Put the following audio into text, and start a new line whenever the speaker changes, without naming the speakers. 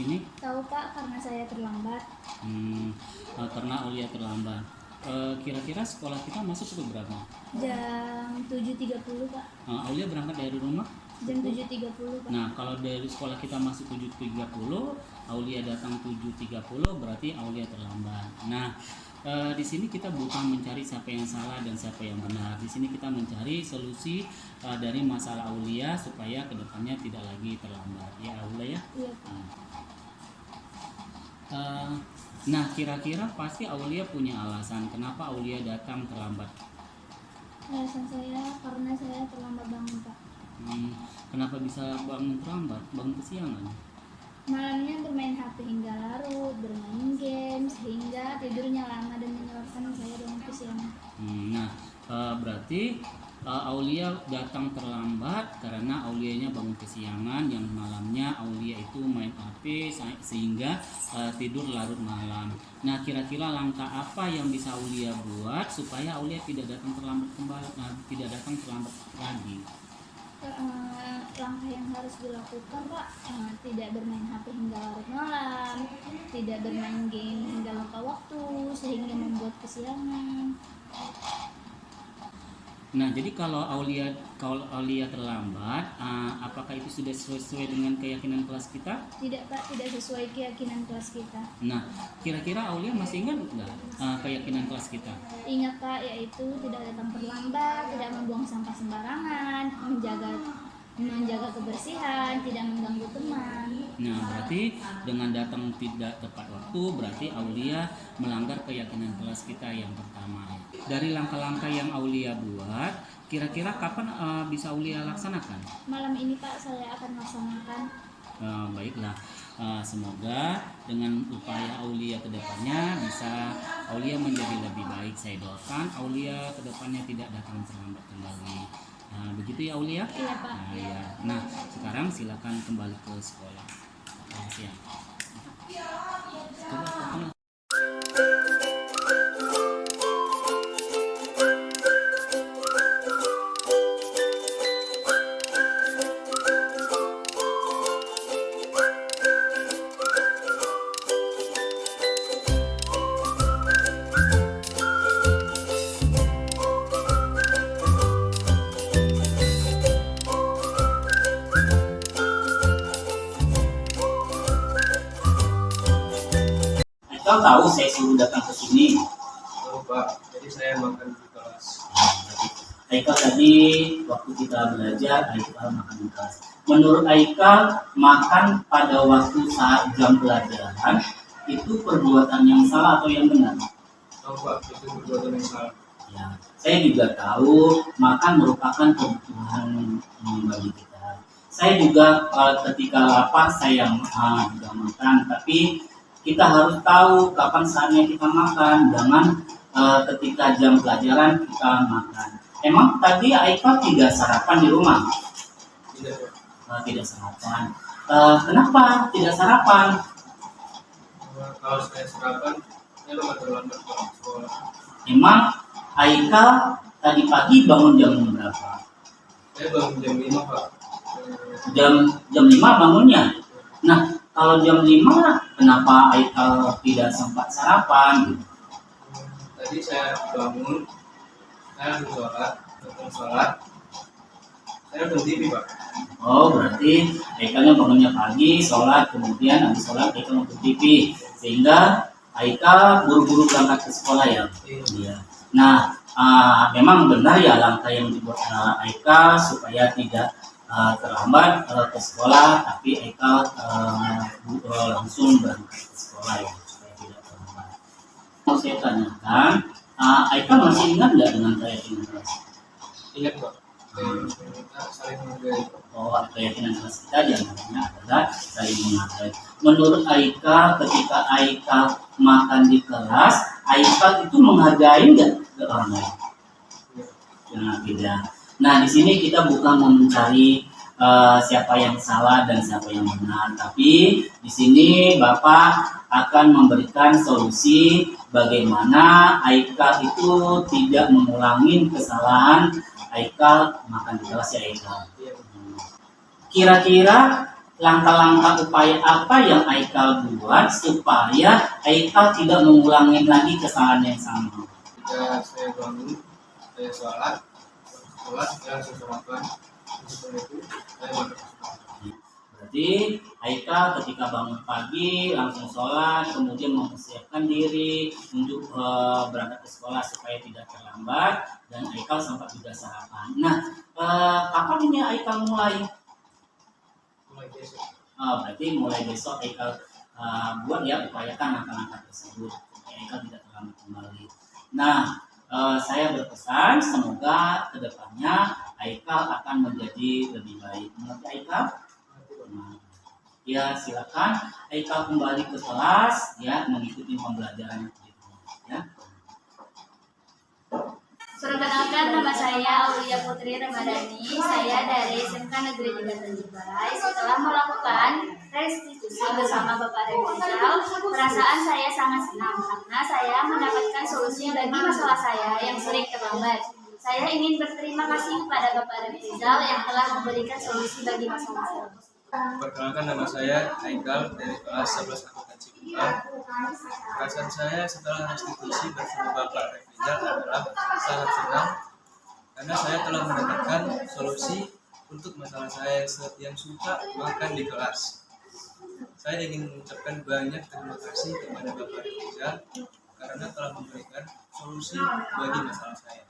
sini?
Tahu Pak, karena saya terlambat.
Karena Aulia terlambat. Kira-kira sekolah kita masuk pukul berapa?
Jam 7.30 Pak.
Aulia berangkat dari rumah?
Jam 7.30 Pak.
Nah, kalau dari sekolah kita masuk 7.30, Aulia datang 7.30, berarti Aulia terlambat. Nah, di sini kita bukan mencari siapa yang salah dan siapa yang benar. Di sini kita mencari solusi dari masalah Aulia supaya kedepannya tidak lagi terlambat. Ya Aulia ya.
Iya Pak.
Nah, kira-kira pasti Aulia punya alasan kenapa Aulia datang terlambat.
Alasan saya karena saya terlambat bangun Pak.
Kenapa bisa bangun terlambat? Bangun kesiangan?
Malamnya bermain HP hingga larut, bermain game sehingga tidurnya lama dan menyebabkan saya bangun kesiangan.
Nah, berarti Aulia datang terlambat karena Aulianya bangun kesiangan, yang malamnya Aulia itu main HP sehingga tidur larut malam. Nah, kira-kira langkah apa yang bisa Aulia buat supaya Aulia tidak datang terlambat kembali, tidak datang terlambat lagi?
Langkah yang harus dilakukan Pak, tidak bermain HP hingga larut malam, tidak bermain game hingga lupa waktu sehingga membuat kesiangan.
Nah, jadi kalau Aulia terlambat, apakah itu sudah sesuai dengan keyakinan kelas kita?
Tidak Pak, tidak sesuai keyakinan kelas kita.
Nah, kira-kira Aulia masih ingat nggak keyakinan kelas kita?
Ingat Pak, yaitu tidak datang terlambat, tidak membuang sampah sembarangan, menjaga kebersihan, tidak mengganggu teman.
Nah, berarti dengan datang tidak tepat waktu, berarti Aulia melanggar keyakinan kelas kita yang pertama. Dari langkah-langkah yang Aulia buat, kira-kira kapan bisa Aulia laksanakan?
Malam ini Pak, saya akan laksanakan.
Baiklah, semoga dengan upaya Aulia ke depannya bisa Aulia menjadi lebih baik. Saya doakan Aulia ke depannya tidak datang terlambat kembali. Begitu ya Aulia?
Iya Pak.
Nah, sekarang silakan kembali ke sekolah. Siap. Coba, Kau tahu saya suruh datang ke sini.
Oh Pak, jadi saya makan di kelas.
Aika tadi waktu kita belajar, Aika makan di kelas. Menurut Aika, makan pada waktu saat jam pelajaran itu perbuatan yang salah atau yang benar?
Oh Pak, itu perbuatan yang salah.
Ya, saya juga tahu makan merupakan kebutuhan bagi kita. Saya juga ketika lapar saya juga makan, tapi kita harus tahu kapan saatnya kita makan, jangan ketika jam pelajaran kita makan. Emang tadi Aika tidak sarapan di rumah?
Tidak Pak.
Tidak sarapan. Kenapa tidak sarapan?
Kalau saya sarapan, saya bakal terlambat ke sekolah.
Emang Aika tadi pagi bangun jam berapa?
Saya bangun jam 5 Pak.
Jam 5 bangunnya. Nah, kalau jam 5 kenapa Aika tidak sempat sarapan?
Tadi saya bangun, saya langsung sholat, saya nonton TV Pak.
Oh, berarti Aikanya bangunnya pagi, sholat, kemudian habis sholat Aika nonton TV, sehingga Aika buru-buru berangkat ke sekolah ya. Iya. Nah, memang benar ya langkah yang dibuat Aika supaya tidak terlambat ke sekolah, tapi Aika langsung berangkat ke sekolah ya supaya tidak terlambat. Mau saya tanyakan, Aika masih ingat nggak dengan keyakinan kelas?
Ingat Pak, kita saling menghargai.
Oh, keyakinan kelas kita diantaranya adalah saling menghargai. Menurut Aika, ketika Aika makan di kelas, Aika itu menghargai nggak ke orang lain? Nah, tidak. Nah, di sini kita bukan mencari siapa yang salah dan siapa yang benar, tapi di sini Bapak akan memberikan solusi bagaimana Aika itu tidak mengulangi kesalahan Aika makan di kelas ya Aika. Kira-kira langkah-langkah upaya apa yang Aikal buat supaya Aikal tidak mengulangi lagi kesalahan yang sama?
Ketika saya bangun, saya sholat, ya saya sholatkan. Setelah itu saya berangkat ke sekolah.
Berarti Aikal ketika bangun pagi langsung sholat, kemudian mempersiapkan diri untuk berangkat ke sekolah supaya tidak terlambat, dan Aikal sempat juga sarapan. Nah, kapan ini Aikal mulai?
Mulai besok.
Berarti mulai besok Aikal buat ya, upayakan langkah-langkah tersebut supaya Aikal tidak terlambat kembali. Nah, saya berpesan semoga kedepannya Aikal akan menjadi lebih baik. Mengerti Aikal? Nah, ya silakan Aikal kembali ke kelas ya, mengikuti pembelajaran ya.
Perkenalkan, nama saya Aulia Putri Ramadhani. Saya dari SMK Negeri 3 Tanjung Balai. Setelah melakukan restitusi bersama Bapak Rizal, perasaan saya sangat senang karena saya mendapatkan solusi bagi masalah saya yang sering terlambat. Saya ingin berterima kasih kepada Bapak Rizal yang telah memberikan solusi bagi masalah saya.
Perkenalkan, nama saya Aikal dari kelas 11 Angkatan Cipta. Perasaan saya setelah restitusi bersama Bapak Rizal adalah sangat senang karena saya telah mendapatkan solusi untuk masalah saya yang suka makan di kelas. Saya ingin mengucapkan banyak terima kasih kepada Bapak Rizal karena telah memberikan solusi bagi masalah saya.